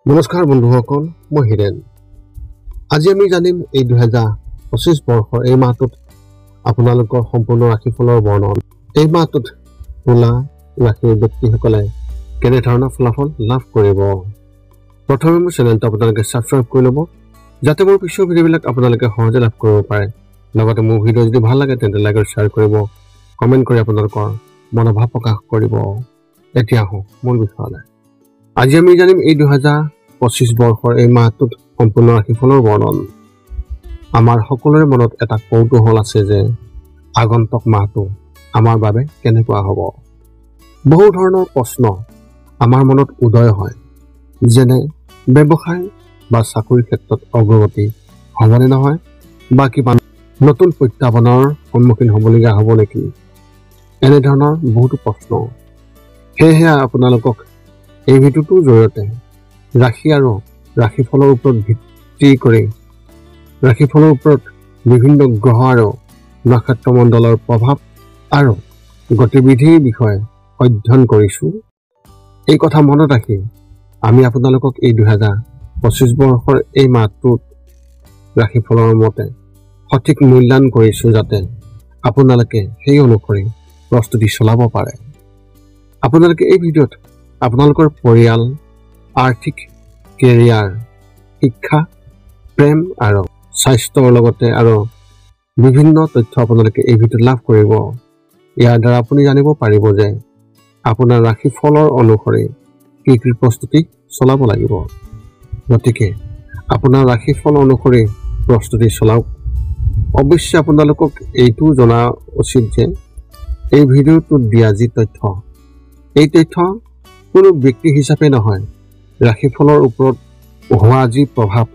নমস্কাৰ বন্ধুসকল, মই হিৰেন। আজি আমি জানিম এই 2025 বৰ্ষৰ এই মাহটোত আপোনালোকৰ সম্পূৰ্ণ ৰাশিফলৰ বৰ্ণন। এই মাহটোত তুলা ৰাশিৰ ব্যক্তিসকলে কেনেধৰণৰ ফলাফল লাভ কৰিব। প্ৰথমে মোৰ চেনেলটো আপোনালোকে ছাবস্ক্ৰাইব কৰি ল'ব, যাতে মোৰ পিছৰ ভিডিঅ'বিলাক আপোনালোকে সহজে লাভ কৰিব পাৰে। লগতে মোৰ ভিডিঅ' যদি ভাল লাগে তেন্তে লাইক আৰু শ্বেয়াৰ কৰিব, কমেণ্ট কৰি আপোনালোকৰ মনোভাৱ প্ৰকাশ কৰিব। এতিয়া আহোঁ মূল বিষয়লৈ। আজি আমি জানিম এই 2025 বৰ্ষৰ এই মাহটোত সম্পূৰ্ণ ৰাশিফলৰ বৰ্ণন। আমাৰ সকলোৰে মনত এটা কৌতূহল আছে যে আগন্তুক মাহটো আমাৰ বাবে কেনেকুৱা হ'ব। বহু ধৰণৰ প্ৰশ্ন আমাৰ মনত উদয় হয়, যেনে ব্যৱসায় বা চাকৰিৰ ক্ষেত্ৰত অগ্ৰগতি হ'বনে নহয়, বা কিবা নতুন প্ৰত্যাহ্বানৰ সন্মুখীন হ'বলগীয়া হ'ব নেকি, এনেধৰণৰ বহুতো প্ৰশ্ন। সেয়েহে আপোনালোকক এই ভিডিঅ'টোৰ জৰিয়তে ৰাশি আৰু ৰাশিফলৰ ওপৰত ভিত্তি কৰি ৰাশিফলৰ ওপৰত বিভিন্ন গ্ৰহ আৰু নক্ষত্ৰমণ্ডলৰ প্ৰভাৱ আৰু গতিবিধিৰ বিষয়ে অধ্যয়ন কৰিছোঁ। এই কথা মনত ৰাখি আমি আপোনালোকক এই 2025 বৰ্ষৰ এই মাহটোত ৰাশিফলৰ মতে সঠিক মূল্যায়ন কৰিছোঁ, যাতে আপোনালোকে সেই অনুসৰি প্ৰস্তুতি চলাব পাৰে। আপোনালোকে এই ভিডিঅ'ত আপোনালোকৰ পৰিয়াল, আৰ্থিক, কেৰিয়াৰ, শিক্ষা, প্ৰেম আৰু স্বাস্থ্যৰ লগতে আৰু বিভিন্ন তথ্য আপোনালোকে এই ভিডিঅ'ত লাভ কৰিব। ইয়াৰ দ্বাৰা আপুনি জানিব পাৰিব যে আপোনাৰ ৰাশিফলৰ অনুসৰি কি কি প্ৰস্তুতি চলাব লাগিব। গতিকে আপোনাৰ ৰাশিফল অনুসৰি প্ৰস্তুতি চলাওক। অৱশ্যে আপোনালোকক এইটো জনা উচিত যে এই ভিডিঅ'টোত দিয়া যি তথ্য, এই তথ্য কোনো ব্যক্তি হিচাপে নহয়, ৰাশিফলৰ ওপৰত হোৱা যি প্ৰভাৱ,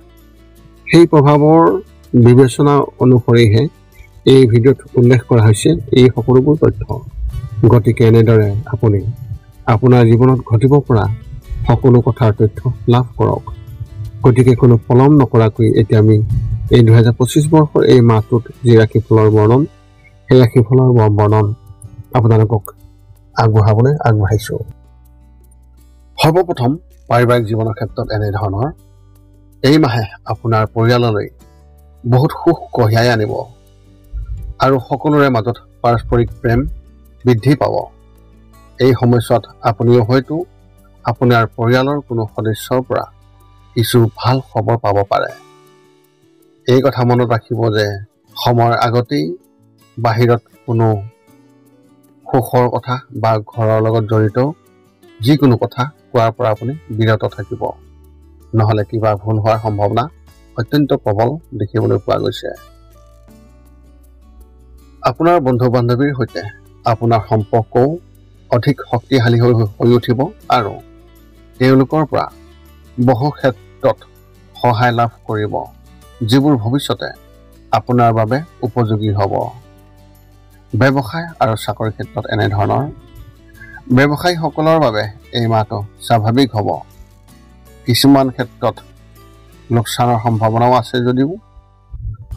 সেই প্ৰভাৱৰ বিবেচনা অনুসৰিহে এই ভিডিঅ'ত উল্লেখ কৰা হৈছে এই সকলোবোৰ তথ্য। গতিকে এনেদৰে আপুনি আপোনাৰ জীৱনত ঘটিব পৰা সকলো কথাৰ তথ্য লাভ কৰক। গতিকে কোনো পলম নকৰাকৈ এতিয়া আমি এই 2025 বৰ্ষৰ এই মাহটোত যি ৰাশিফলৰ বৰ্ণন, সেই ৰাশিফলৰ বৰ্ণন আপোনালোকক আগবঢ়াবলৈ আগবাঢ়িছোঁ। সৰ্বপ্ৰথম পাৰিবাৰিক জীৱনৰ ক্ষেত্ৰত এনেধৰণৰ, এই মাহে আপোনাৰ পৰিয়াললৈ বহুত সুখ কঢ়িয়াই আনিব আৰু সকলোৰে মাজত পাৰস্পৰিক প্ৰেম বৃদ্ধি পাব। এই সময়ছোৱাত আপুনিও হয়তো আপোনাৰ পৰিয়ালৰ কোনো সদস্যৰ পৰা কিছু ভাল খবৰ পাব পাৰে। এই কথা মনত ৰাখিব যে সময়ৰ আগতেই বাহিৰত কোনো সুখৰ কথা বা ঘৰৰ লগত জড়িত যিকোনো কথা কোৱাৰ পৰা আপুনি বিৰত থাকিব, নহ'লে কিবা ভুল হোৱাৰ সম্ভাৱনা অত্যন্ত প্ৰবল দেখিবলৈ পোৱা গৈছে। আপোনাৰ বন্ধু বান্ধৱীৰ সৈতে আপোনাৰ সম্পৰ্কও অধিক শক্তিশালী হৈ উঠিব আৰু তেওঁলোকৰ পৰা বহু ক্ষেত্ৰত সহায় লাভ কৰিব, যিবোৰ ভৱিষ্যতে আপোনাৰ বাবে উপযোগী হ'ব। ব্যৱসায় আৰু চাকৰিৰ ক্ষেত্ৰত এনেধৰণৰ, ব্যৱসায়ীসকলৰ বাবে এই মাহটো স্বাভাৱিক হ'ব। কিছুমান ক্ষেত্ৰত লোকচানৰ সম্ভাৱনাও আছে যদিও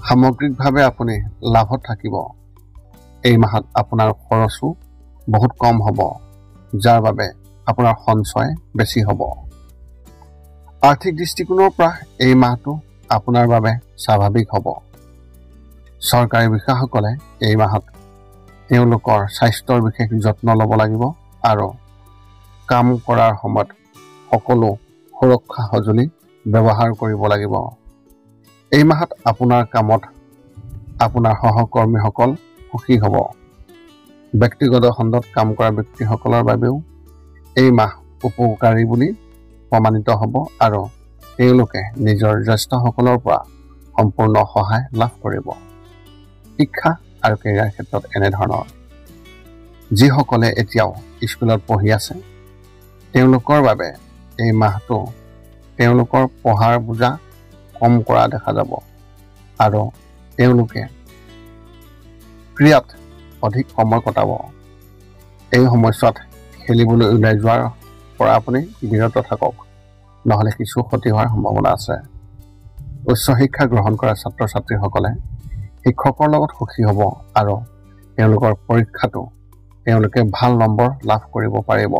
সামগ্ৰিকভাৱে আপুনি লাভত থাকিব। এই মাহত আপোনাৰ খৰচো বহুত কম হ'ব, যাৰ বাবে আপোনাৰ সঞ্চয় বেছি হ'ব। আৰ্থিক দৃষ্টিকোণৰ পৰা এই মাহটো আপোনাৰ বাবে স্বাভাৱিক হ'ব। চৰকাৰী বিষয়াসকলে এই মাহত তেওঁলোকৰ স্বাস্থ্যৰ বিশেষ যত্ন ল'ব লাগিব আৰু কাম কৰাৰ সময়ত সকলো সুৰক্ষা সঁজুলি ব্যৱহাৰ কৰিব লাগিব। এই মাহত আপোনাৰ কামত আপোনাৰ সহকৰ্মীসকল সুখী হ'ব। ব্যক্তিগত খণ্ডত কাম কৰা ব্যক্তিসকলৰ বাবেও এই মাহ উপকাৰী বুলি প্ৰমাণিত হ'ব আৰু তেওঁলোকে নিজৰ জ্যেষ্ঠসকলৰ পৰা সম্পূৰ্ণ সহায় লাভ কৰিব। শিক্ষা আৰু কেৰিয়াৰ ক্ষেত্ৰত এনেধৰণৰ, যিসকলে এতিয়াও স্কুলত পঢ়ি আছে তেওঁলোকৰ বাবে এই মাহটো তেওঁলোকৰ পঢ়াৰ বোজা কম কৰা দেখা যাব আৰু তেওঁলোকে ক্ৰীড়াত অধিক সময় কটাব। এই সময়ছোৱাত খেলিবলৈ ওলাই যোৱাৰ পৰা আপুনি বিৰত থাকক, নহ'লে কিছু ক্ষতি হোৱাৰ সম্ভাৱনা আছে। উচ্চ শিক্ষা গ্ৰহণ কৰা ছাত্ৰ ছাত্ৰীসকলে শিক্ষকৰ লগত সুখী হ'ব আৰু তেওঁলোকৰ পৰীক্ষাটো তেওঁলোকে ভাল নম্বৰ লাভ কৰিব পাৰিব।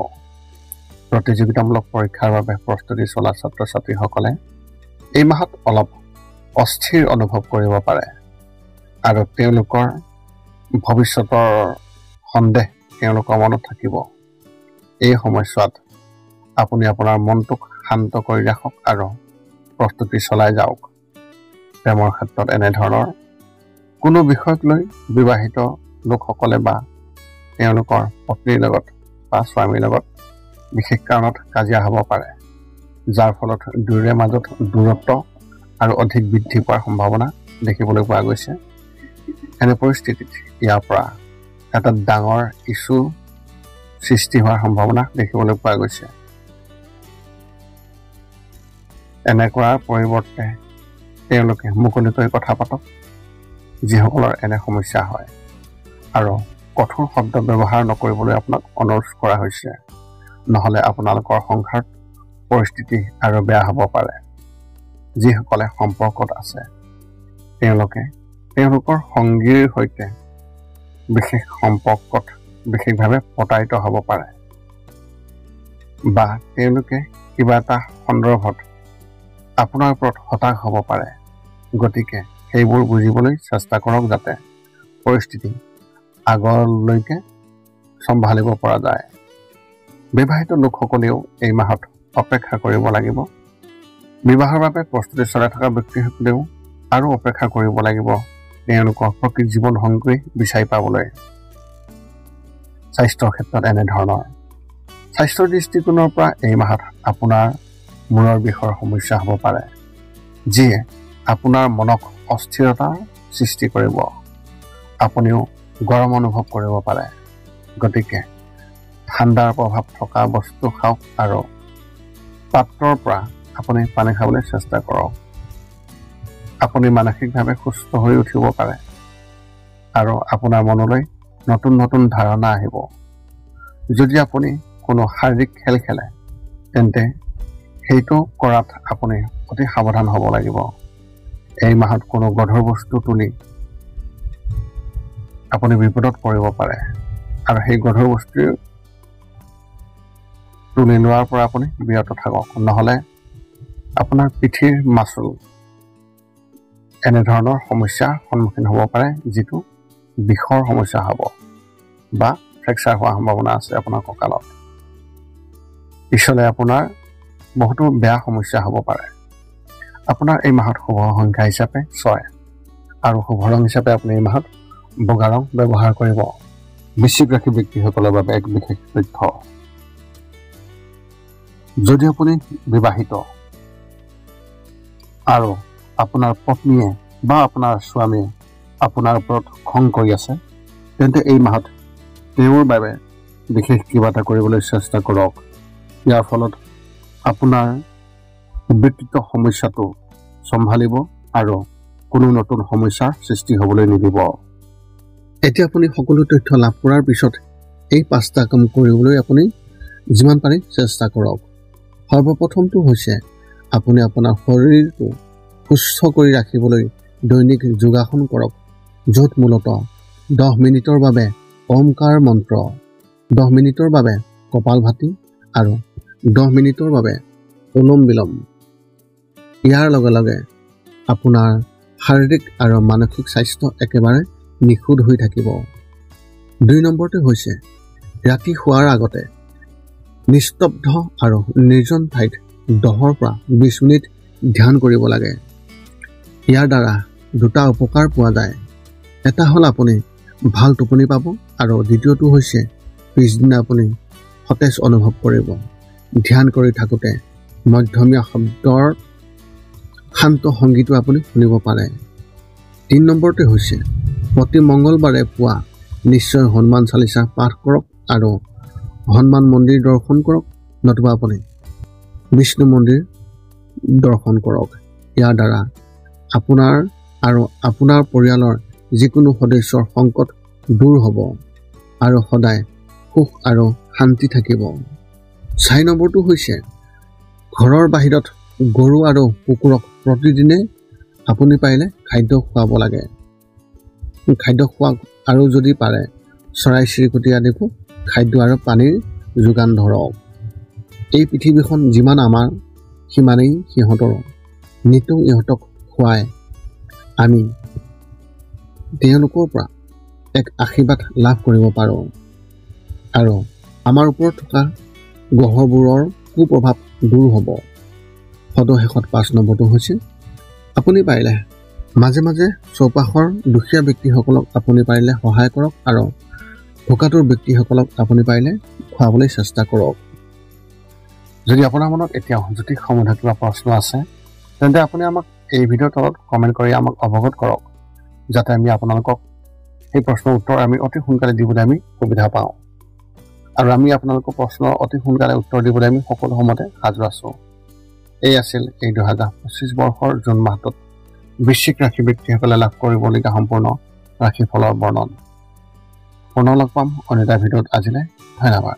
প্ৰতিযোগিতামূলক পৰীক্ষাৰ বাবে প্ৰস্তুতি চলা ছাত্ৰ-ছাত্ৰীসকলে এই মাহত অলপ অস্থিৰ অনুভৱ কৰিব পাৰে আৰু তেওঁলোকৰ ভৱিষ্যতৰ সন্দেহ তেওঁলোকৰ মনত থাকিব। এই সময়ছোৱাত আপুনি আপোনাৰ মনটোক শান্ত কৰি ৰাখক আৰু প্ৰস্তুতি চলাই যাওক। প্ৰেমৰ ক্ষেত্ৰত এনেধৰণৰ কোনো বিষয়ক লৈ বিবাহিত লোকসকলে বা তেওঁলোকৰ পত্নীৰ লগত বা স্বামীৰ লগত বিশেষ কাৰণত কাজিয়া হ'ব পাৰে, যাৰ ফলত দুয়োৰে মাজত দূৰত্ব আৰু অধিক বৃদ্ধি পোৱাৰ সম্ভাৱনা দেখিবলৈ পোৱা গৈছে। এনে পৰিস্থিতিত ইয়াৰ পৰা এটা ডাঙৰ ইছ্যু সৃষ্টি হোৱাৰ সম্ভাৱনা দেখিবলৈ পোৱা গৈছে। এনে কৰাৰ পৰিৱৰ্তে তেওঁলোকে মুকলিকৈ কথা পাতক যিসকলৰ এনে সমস্যা হয়, আৰু কঠোৰ শব্দ ব্যৱহাৰ নকৰিবলৈ আপোনাক অনুৰোধ কৰা হৈছে, নহ'লে আপোনালোকৰ সংসাৰত পৰিস্থিতি আৰু বেয়া হ'ব পাৰে। যিসকলে সম্পৰ্কত আছে তেওঁলোকে তেওঁলোকৰ সংগীৰ সৈতে বিশেষ সম্পৰ্কত বিশেষভাৱে প্ৰতাৰিত হ'ব পাৰে, বা তেওঁলোকে কিবা এটা সন্দৰ্ভত আপোনাৰ ওপৰত হতাশ হ'ব পাৰে। গতিকে সেইবোৰ বুজিবলৈ চেষ্টা কৰক যাতে পৰিস্থিতি আগলৈকে চম্ভালিব পৰা যায়। বিবাহিত লোকসকলেও এই মাহত অপেক্ষা কৰিব লাগিব। বিবাহৰ বাবে প্ৰস্তুতি চলাই থকা ব্যক্তিসকলেও আৰু অপেক্ষা কৰিব লাগিব তেওঁলোকৰ প্ৰকৃত জীৱন সংগী বিচাৰি পাবলৈ। স্বাস্থ্যৰ ক্ষেত্ৰত এনেধৰণৰ স্বাস্থ্যৰ দৃষ্টিকোণৰ পৰা এই মাহত আপোনাৰ মূৰৰ বিষৰ সমস্যা হ'ব পাৰে, যিয়ে আপোনাৰ মনক অস্থিৰতাৰ সৃষ্টি কৰিব। আপুনিও গৰম অনুভৱ কৰিব পাৰে। গতিকে ঠাণ্ডাৰ প্ৰভাৱ থকা বস্তু খাওক আৰু পাত্ৰৰ পৰা আপুনি পানী খাবলৈ চেষ্টা কৰক। আপুনি মানসিকভাৱে সুস্থ হৈ উঠিব পাৰে আৰু আপোনাৰ মনলৈ নতুন নতুন ধাৰণা আহিব। যদি আপুনি কোনো শাৰীৰিক খেল খেলে তেন্তে সেইটো কৰাত আপুনি অতি সাৱধান হ'ব লাগিব। এই মাহত কোনো গধুৰ বস্তু তুলি আপুনি বিপদত পৰিব পাৰে আৰু সেই গধুৰ বস্তু তুলি লোৱাৰ পৰা আপুনি বিৰত থাকক, নহ'লে আপোনাৰ পিঠিৰ মাচুল এনেধৰণৰ সমস্যাৰ সন্মুখীন হ'ব পাৰে, যিটো বিষৰ সমস্যা হ'ব বা ফ্ৰেকচাৰ হোৱাৰ সম্ভাৱনা আছে আপোনাৰ কঁকালত। পিছলৈ আপোনাৰ বহুতো বেয়া সমস্যা হ'ব পাৰে। আপোনাৰ এই মাহত শুভ সংখ্যা হিচাপে 6 আৰু শুভ ৰং হিচাপে আপুনি এই মাহত বগা ৰং ব্যৱহাৰ কৰিব। বৃশ্চিক ৰাশি ব্যক্তিসকলৰ বাবে এক বিশেষ তথ্য। যদি আপুনি বিবাহিত আৰু আপোনাৰ পত্নীয়ে বা আপোনাৰ স্বামীয়ে আপোনাৰ ওপৰত খং কৰি আছে, তেন্তে এই মাহত তেওঁৰ বাবে বিশেষ কিবা এটা কৰিবলৈ চেষ্টা কৰক। ইয়াৰ ফলত আপোনাৰ ব্যক্তিত্ব সমস্যাটো চম্ভালিব আৰু কোনো নতুন সমস্যাৰ সৃষ্টি হ'বলৈ নিদিব। এতিয়া আপুনি সকলো তথ্য লাভ কৰাৰ পিছত এই 5টা কাম কৰিবলৈ আপুনি যিমান পাৰে চেষ্টা কৰক। সৰ্বপ্ৰথমটো হৈছে আপুনি আপোনাৰ শৰীৰটো সুস্থ কৰি ৰাখিবলৈ দৈনিক যোগাসন কৰক, য'ত মূলতঃ 10 মিনিটৰ বাবে ওমকাৰ মন্ত্ৰ, 10 মিনিটৰ বাবে কপালভাতি আৰু 10 মিনিটৰ বাবে অনুলোম বিলোম। ইয়াৰ লগে লগে আপোনাৰ শাৰীৰিক আৰু মানসিক স্বাস্থ্য একেবাৰে নিখুঁত হৈ থাকিব। 2 নম্বৰটো হৈছে ৰাতি শোৱাৰ আগতে নিস্তব্ধ আৰু নিৰ্জন ঠাইত 10 পৰা 20 মিনিট ধ্যান কৰিব লাগে। ইয়াৰ দ্বাৰা 2টা উপকাৰ পোৱা যায়। এটা হ'ল আপুনি ভাল টোপনি পাব আৰু দ্বিতীয়টো হৈছে পিছদিনা আপুনি সতেজ অনুভৱ কৰিব। ধ্যান কৰি থাকোঁতে মধ্যমীয়া শব্দৰ শান্ত সংগীতো আপুনি শুনিব পাৰে। 3 নম্বৰটো হৈছে প্ৰতি মংগলবাৰে পুৱা নিশ্চয় হনুমান চালিচা পাঠ কৰক আৰু হনুমান মন্দিৰ দৰ্শন কৰক, নতুবা আপুনি বিষ্ণু মন্দিৰ দৰ্শন কৰক। ইয়াৰ দ্বাৰা আপোনাৰ আৰু আপোনাৰ পৰিয়ালৰ যিকোনো সদস্যৰ সংকট দূৰ হ'ব আৰু সদায় সুখ আৰু শান্তি থাকিব। 4 নম্বৰটো হৈছে ঘৰৰ বাহিৰত গৰু আৰু কুকুৰক প্ৰতিদিনে আপুনি পাৰিলে খাদ্য খুৱাব লাগে। খাদ্য খোৱাওক আৰু যদি পাৰে চৰাই চিৰিকটি আদিকো খাদ্য আৰু পানীৰ যোগান ধৰক। এই পৃথিৱীখন যিমান আমাৰ সিমানেই সিহঁতৰ। নিতৌ ইহঁতক খুৱাই আমি তেওঁলোকৰ পৰা এক আশীৰ্বাদ লাভ কৰিব পাৰোঁ আৰু আমাৰ ওপৰত থকা গ্ৰহবোৰৰ কুপ্ৰভাৱ দূৰ হ'ব। সদশেষত 5 নম্বৰটো হৈছে আপুনি পাৰিলে মাজে মাজে চৌপাশৰ দুখীয়া ব্যক্তিসকলক আপুনি পাৰিলে সহায় কৰক আৰু ভোকাতুৰ ব্যক্তিসকলক আপুনি পাৰিলে খুৱাবলৈ চেষ্টা কৰক। যদি আপোনাৰ মনত এতিয়াও জ্যোতিষ সম্বন্ধীয় কিবা প্ৰশ্ন আছে তেন্তে আপুনি আমাক এই ভিডিঅ'ৰ তলত কমেণ্ট কৰি আমাক অৱগত কৰক, যাতে আমি আপোনালোকক সেই প্ৰশ্নৰ উত্তৰ আমি অতি সোনকালে দিবলৈ আমি সুবিধা পাওঁ আৰু আমি আপোনালোকৰ প্ৰশ্নৰ অতি সোনকালে উত্তৰ দিবলৈ আমি সকলো সময়তে সাজু আছোঁ। এই আছিল এই 2025 বৰ্ষৰ জুন মাহটোত বৃশ্চিক ৰাশি ব্যক্তিসকলে লাভ কৰিবলগীয়া সম্পূৰ্ণ ৰাশিফলৰ বৰ্ণন। পুনৰ লগ পাম অন্য এটা ভিডিঅ'ত। আজিলৈ ধন্যবাদ।